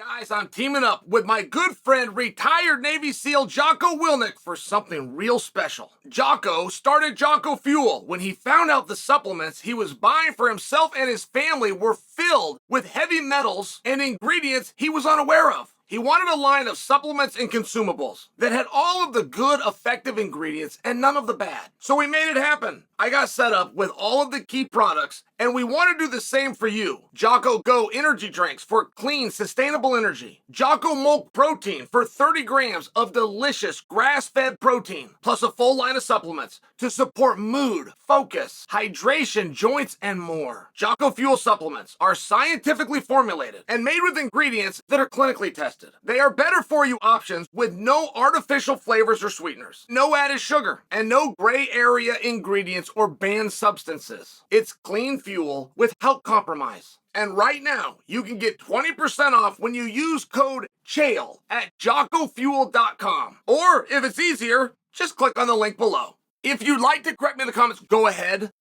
Guys, I'm teaming up with my good friend, retired Navy SEAL Jocko for something real special. Jocko started Jocko Fuel when he found out the supplements he was buying for himself and his family were filled with heavy metals and ingredients he was unaware of. He wanted a line of supplements and consumables that had all of the good, effective ingredients and none of the bad. So we made it happen. I got set up with all of the key products, and we want to do the same for you. Jocko Go energy drinks for clean, sustainable energy. Jocko Milk Protein for 30 grams of delicious grass-fed protein, plus a full line of supplements to support mood, focus, hydration, joints, and more. Jocko Fuel supplements are scientifically formulated and made with ingredients that are clinically tested. They are better for you options with no artificial flavors or sweeteners, no added sugar, and no gray area ingredients or banned substances. It's clean fuel with health compromise. And right now, you can get 20% off when you use code Chael at jockofuel.com. Or if it's easier, just click on the link below. If you'd like to correct me in the comments, go ahead.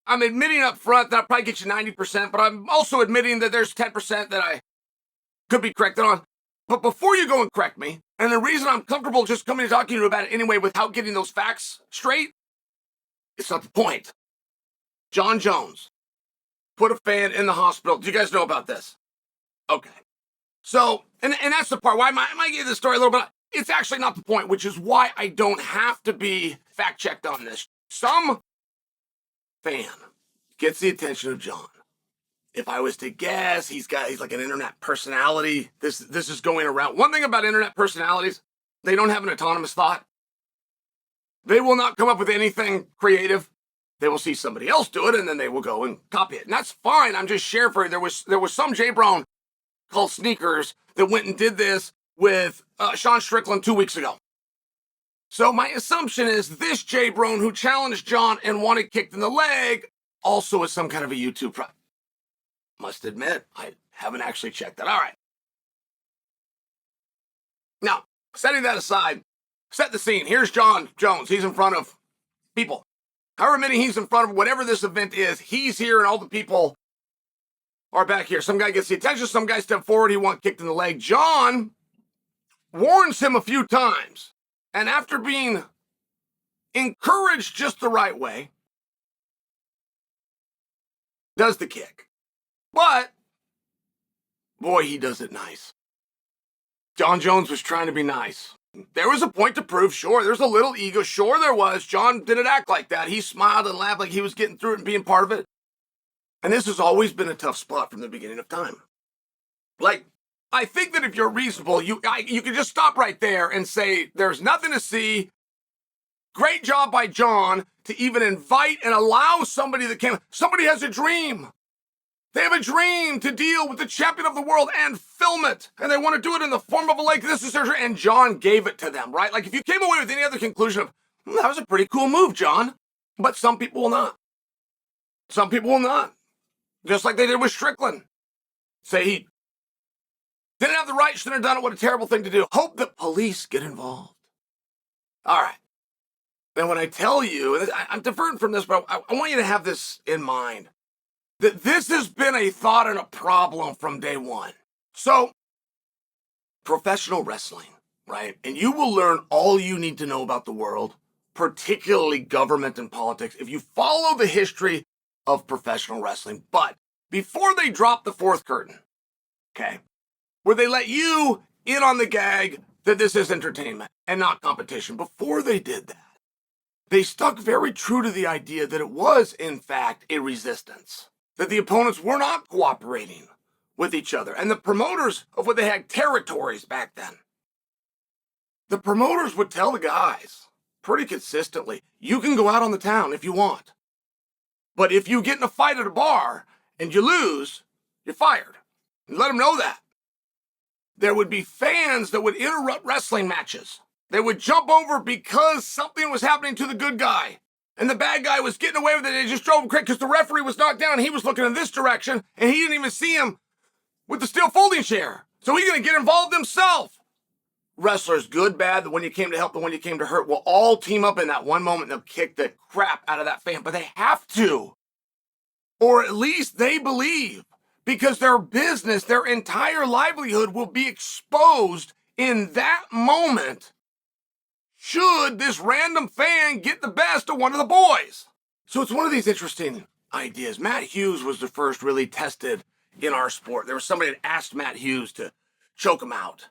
I'm admitting up front that I'll probably get you 90%, but I'm also admitting that there's 10% that I could be corrected on. But before you go and correct me, and the reason I'm comfortable just coming and talking to you about it anyway without getting those facts straight, it's not the point. Jon Jones put a fan in the hospital. Do you guys know about this? Okay. So, and that's the part why I might give this story a little bit. It's actually not the point, which is why I don't have to be fact-checked on this. Some fan gets the attention of Jon. If I was to guess, he's like an internet personality. This is going around. One thing about internet personalities, they don't have an autonomous thought. They will not come up with anything creative. They will see somebody else do it, and then they will go and copy it. And that's fine. I'm just sharing for you. There was some J-Brown called Sneakers that went and did this with Sean Strickland 2 weeks ago. So my assumption is this J-Brown who challenged Jon and wanted kicked in the leg also is some kind of a YouTube pro. Must admit, I haven't actually checked that. All right. Now, setting that aside, set the scene. Here's Jon Jones. He's in front of people. However many he's in front of, whatever this event is, he's here and all the people are back here. Some guy gets the attention. Some guy step forward. He wants kicked in the leg. Jon warns him a few times. And after being encouraged just the right way, does the kick. But, boy, he does it nice. Jon Jones was trying to be nice. There was a point to prove, sure. There's a little ego, sure there was. Jon didn't act like that. He smiled and laughed like he was getting through it and being part of it. And this has always been a tough spot from the beginning of time. Like, I think that if you're reasonable, you can just stop right there and say, there's nothing to see. Great job by Jon to even invite and allow somebody that came. Somebody has a dream. They have a dream to deal with the champion of the world and film it. And they want to do it in the form of a leg. This is their dream. And Jon gave it to them, right? Like if you came away with any other conclusion of, that was a pretty cool move, Jon. But some people will not. Some people will not. Just like they did with Strickland. Say he didn't have the right, shouldn't have done it. What a terrible thing to do. Hope that police get involved. All right. And when I tell you, and I'm diverting from this, but I want you to have this in mind. That this has been a thought and a problem from day one. So, professional wrestling, right? And you will learn all you need to know about the world, particularly government and politics, if you follow the history of professional wrestling. But before they drop the fourth curtain, okay, where they let you in on the gag that this is entertainment and not competition, before they did that, they stuck very true to the idea that it was, in fact, a resistance. That the opponents were not cooperating with each other. And the promoters of what they had territories back then. The promoters would tell the guys pretty consistently, you can go out on the town if you want. But if you get in a fight at a bar and you lose, you're fired. And let them know that. There would be fans that would interrupt wrestling matches. They would jump over because something was happening to the good guy. And the bad guy was getting away with it, and it just drove him crazy because the referee was knocked down. He was looking in this direction, and he didn't even see him with the steel folding chair. So he's going to get involved himself. Wrestlers, good, bad, the one you came to help, the one you came to hurt, will all team up in that one moment. They'll kick the crap out of that fan, but they have to. Or at least they believe, because their business, their entire livelihood will be exposed in that moment should this random fan get the best of one of the boys. So it's one of these interesting ideas. Matt Hughes was the first really tested in our sport. There was somebody that asked Matt Hughes to choke him out.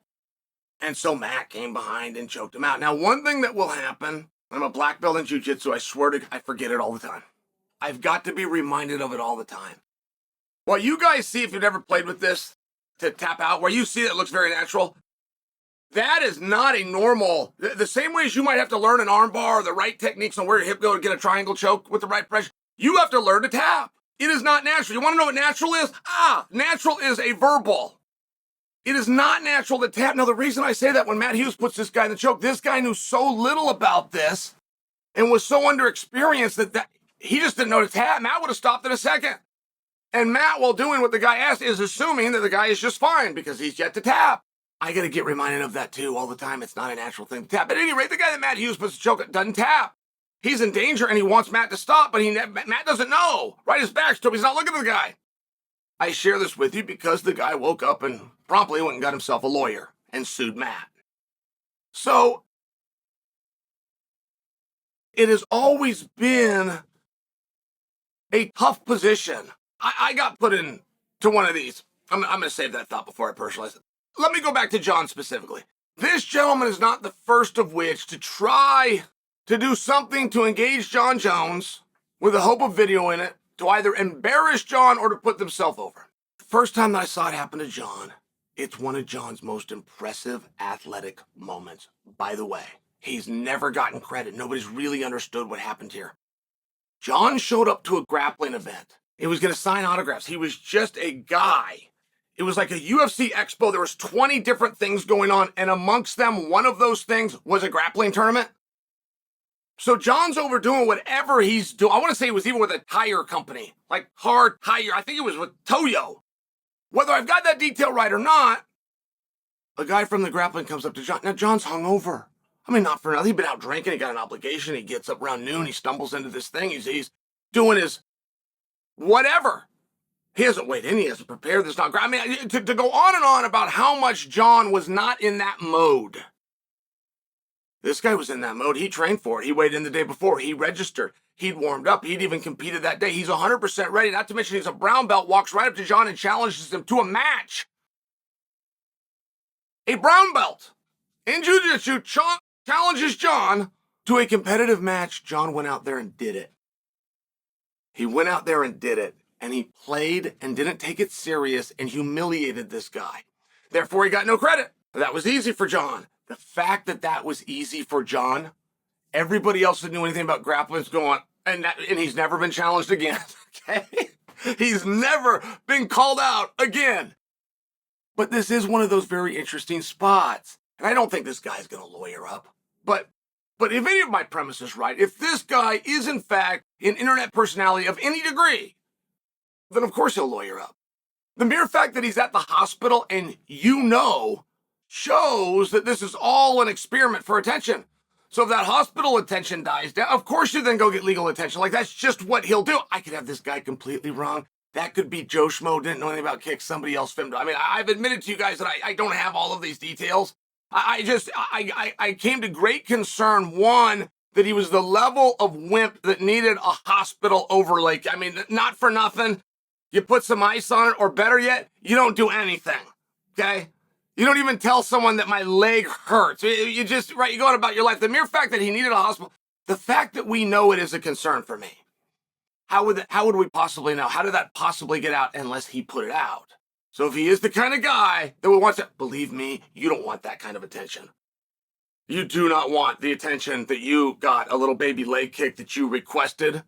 And so Matt came behind and choked him out. Now, one thing that will happen, I'm a black belt in jiu-jitsu. I swear to God, I forget it all the time. I've got to be reminded of it all the time. What you guys see, if you've never played with this, to tap out, where you see it looks very natural, that is not a normal, the same way as you might have to learn an arm bar or the right techniques on where your hip go to get a triangle choke with the right pressure, you have to learn to tap. It is not natural. You want to know what natural is? Natural is a verbal. It is not natural to tap. Now, the reason I say that, when Matt Hughes puts this guy in the choke, this guy knew so little about this and was so underexperienced that he just didn't know to tap. Matt would have stopped in a second. And Matt, while doing what the guy asked, is assuming that the guy is just fine because he's yet to tap. I got to get reminded of that too all the time. It's not a natural thing to tap. At any rate, the guy that Matt Hughes puts the choke doesn't tap. He's in danger and he wants Matt to stop, but Matt doesn't know. Right, his back's to him. He's not looking at the guy. I share this with you because the guy woke up and promptly went and got himself a lawyer and sued Matt. So it has always been a tough position. I got put into one of these. I'm going to save that thought before I personalize it. Let me go back to Jon specifically. This gentleman is not the first of which to try to do something to engage Jon Jones with the hope of videoing it to either embarrass Jon or to put themselves over. The first time that I saw it happen to Jon, it's one of Jon's most impressive athletic moments. By the way, he's never gotten credit. Nobody's really understood what happened here. Jon showed up to a grappling event. He was going to sign autographs. He was just a guy. It was like a UFC expo. There was 20 different things going on, and amongst them, one of those things was a grappling tournament. So Jon's overdoing whatever he's doing. I want to say it was even with a tire company, like Hard Tire. I think it was with Toyo. Whether I've got that detail right or not, a guy from the grappling comes up to Jon. Now, Jon's hungover. I mean, not for nothing. He'd been out drinking. He got an obligation. He gets up around noon. He stumbles into this thing. He's doing his whatever. He hasn't weighed in. He hasn't prepared. There's not. I mean, to go on and on about how much Jon was not in that mode. This guy was in that mode. He trained for it. He weighed in the day before. He registered. He'd warmed up. He'd even competed that day. He's 100% ready. Not to mention he's a brown belt, walks right up to Jon and challenges him to a match. A brown belt in jiu-jitsu challenges Jon to a competitive match. Jon went out there and did it. He went out there and did it. And he played and didn't take it serious and humiliated this guy. Therefore, he got no credit. That was easy for Jon. The fact that that was easy for Jon, everybody else that knew anything about grappling is going, and he's never been challenged again. Okay? He's never been called out again. But this is one of those very interesting spots. And I don't think this guy's going to lawyer up. But if any of my premise is right, if this guy is in fact an internet personality of any degree, then of course he'll lawyer up. The mere fact that he's at the hospital and shows that this is all an experiment for attention. So if that hospital attention dies down, of course you then go get legal attention. Like, that's just what he'll do. I could have this guy completely wrong. That could be Joe Schmo, didn't know anything about kicks, somebody else filmed it. I mean, I've admitted to you guys that I don't have all of these details. I came to great concern, one, that he was the level of wimp that needed a hospital overlay. I mean, not for nothing. You put some ice on it, or better yet, you don't do anything, okay? You don't even tell someone that my leg hurts. You just, right, you go on about your life. The mere fact that he needed a hospital, the fact that we know it is a concern for me. How would we possibly know? How did that possibly get out unless he put it out? So if he is the kind of guy that would want to, believe me, you don't want that kind of attention. You do not want the attention that you got a little baby leg kick that you requested,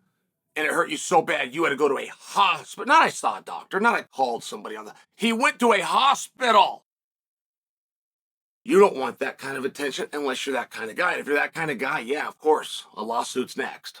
and it hurt you so bad you had to go to a hospital. Not I saw a doctor, not I called somebody on the... He went to a hospital. You don't want that kind of attention unless you're that kind of guy. And if you're that kind of guy, yeah, of course, a lawsuit's next.